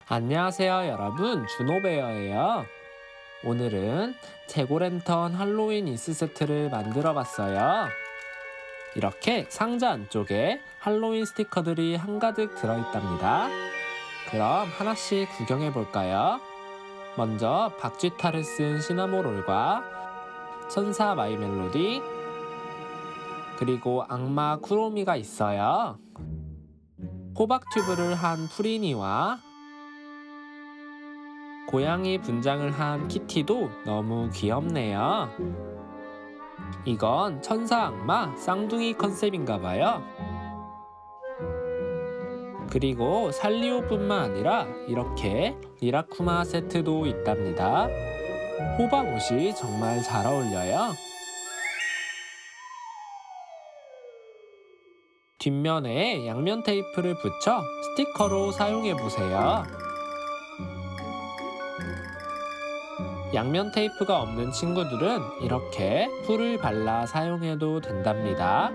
안녕하세요, 여러분. 준호베어예요. 오늘은 재고랜턴 할로윈 이스 세트를 만들어 봤어요. 이렇게 상자 안쪽에 할로윈 스티커들이 한가득 들어있답니다. 그럼 하나씩 구경해 볼까요? 먼저 박쥐탈을 쓴 시나모롤과 천사 마이 멜로디, 그리고 악마 쿠로미가 있어요. 호박 튜브를 한 프리니와 고양이 분장을 한 키티도 너무 귀엽네요. 이건 천사 악마 쌍둥이 컨셉인가봐요. 그리고 살리오뿐만 아니라 이렇게 리라쿠마 세트도 있답니다. 호박 옷이 정말 잘 어울려요. 뒷면에 양면 테이프를 붙여 스티커로 사용해보세요. 양면 테이프가 없는 친구들은 이렇게 풀을 발라 사용해도 된답니다.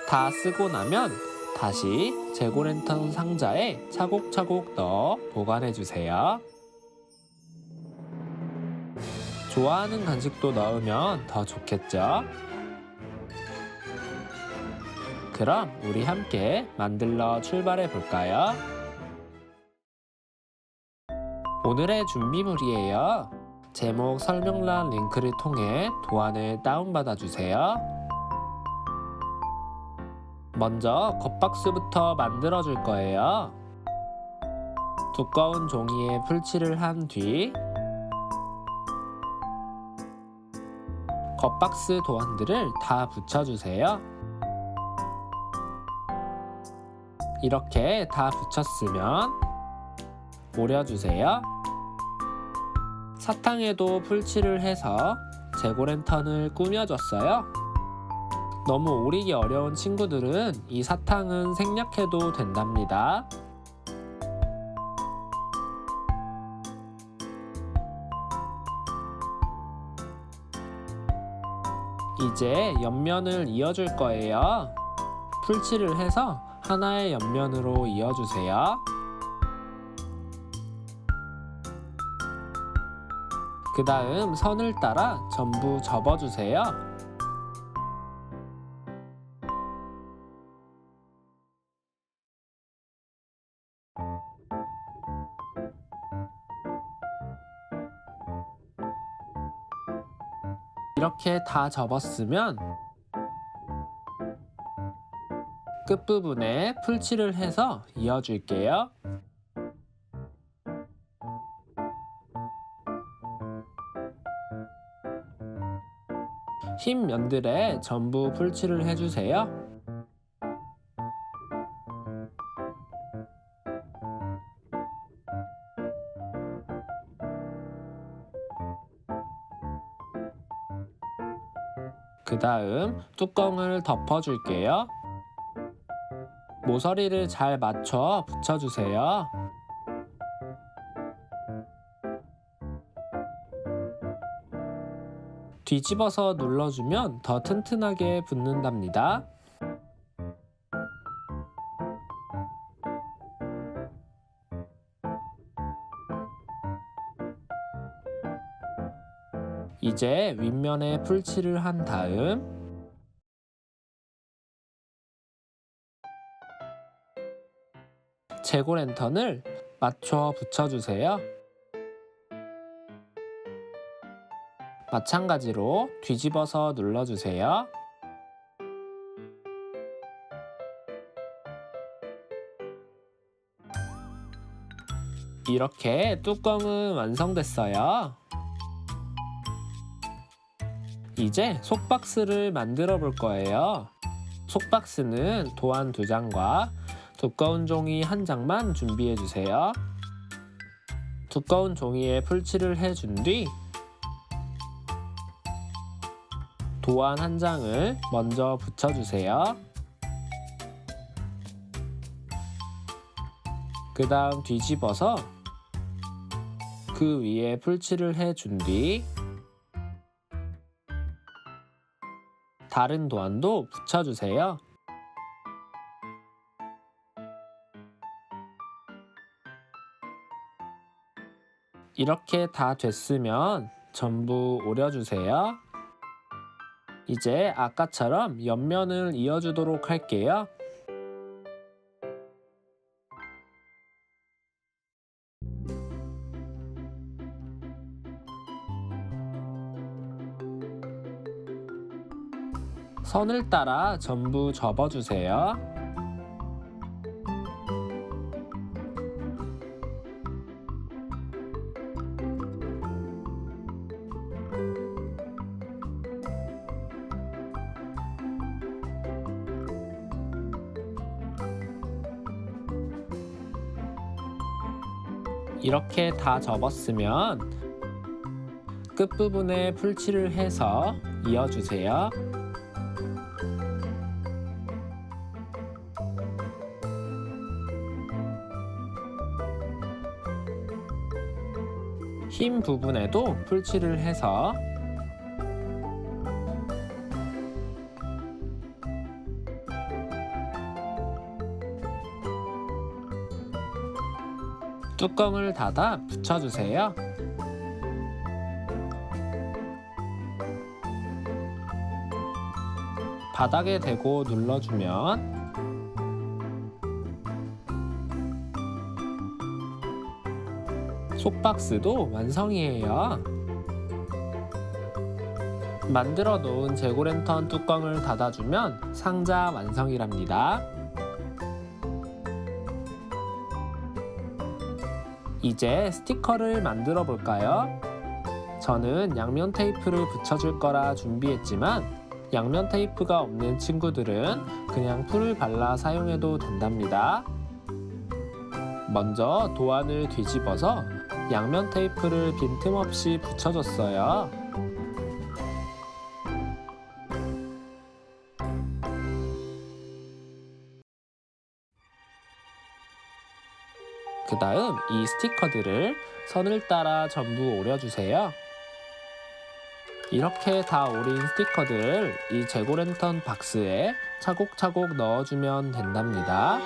다 쓰고 나면 다시 재고랜턴 상자에 차곡차곡 넣어 보관해주세요. 좋아하는 간식도 넣으면 더 좋겠죠? 그럼 우리 함께 만들러 출발해 볼까요? 오늘의 준비물이에요. 제목 설명란 링크를 통해 도안을 다운받아 주세요. 먼저 겉박스부터 만들어 줄 거예요. 두꺼운 종이에 풀칠을 한 뒤 겉박스 도안들을 다 붙여주세요. 이렇게 다 붙였으면 오려주세요. 사탕에도 풀칠을 해서 재고랜턴을 꾸며줬어요. 너무 오리기 어려운 친구들은 이 사탕은 생략해도 된답니다. 이제 옆면을 이어줄 거예요. 풀칠을 해서 하나의 옆면으로 이어주세요. 그 다음 선을 따라 전부 접어주세요. 이렇게 다 접었으면 끝부분에 풀칠을 해서 이어줄게요. 흰 면들에 전부 풀칠을 해주세요. 그 다음 뚜껑을 덮어줄게요. 모서리를 잘 맞춰 붙여주세요. 뒤집어서 눌러주면 더 튼튼하게 붙는답니다. 이제 윗면에 풀칠을 한 다음 재고랜턴을 맞춰 붙여주세요. 마찬가지로 뒤집어서 눌러주세요. 이렇게 뚜껑은 완성됐어요. 이제 속박스를 만들어 볼 거예요. 속박스는 도안 2장과 두꺼운 종이 1장만 준비해 주세요. 두꺼운 종이에 풀칠을 해준 뒤 도안 1장을 먼저 붙여주세요. 그 다음 뒤집어서 그 위에 풀칠을 해준 뒤 다른 도안도 붙여주세요. 이렇게 다 됐으면 전부 오려주세요. 이제 아까처럼 옆면을 이어주도록 할게요. 선을 따라 전부 접어주세요. 이렇게 다 접었으면 끝부분에 풀칠을 해서 이어주세요. 흰 부분에도 풀칠을 해서 뚜껑을 닫아 붙여주세요. 바닥에 대고 눌러주면 속박스도 완성이에요. 만들어 놓은 재고랜턴 뚜껑을 닫아주면 상자 완성이랍니다. 이제 스티커를 만들어 볼까요? 저는 양면 테이프를 붙여줄 거라 준비했지만 양면 테이프가 없는 친구들은 그냥 풀을 발라 사용해도 된답니다. 먼저 도안을 뒤집어서 양면 테이프를 빈틈없이 붙여줬어요. 그 다음 이 스티커들을 선을 따라 전부 오려주세요. 이렇게 다 오린 스티커들을 이 재고랜턴 박스에 차곡차곡 넣어주면 된답니다.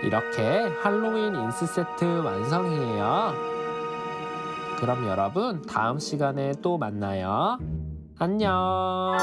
이렇게 할로윈 인스 세트 완성이에요. 그럼 여러분 다음 시간에 또 만나요. 안녕.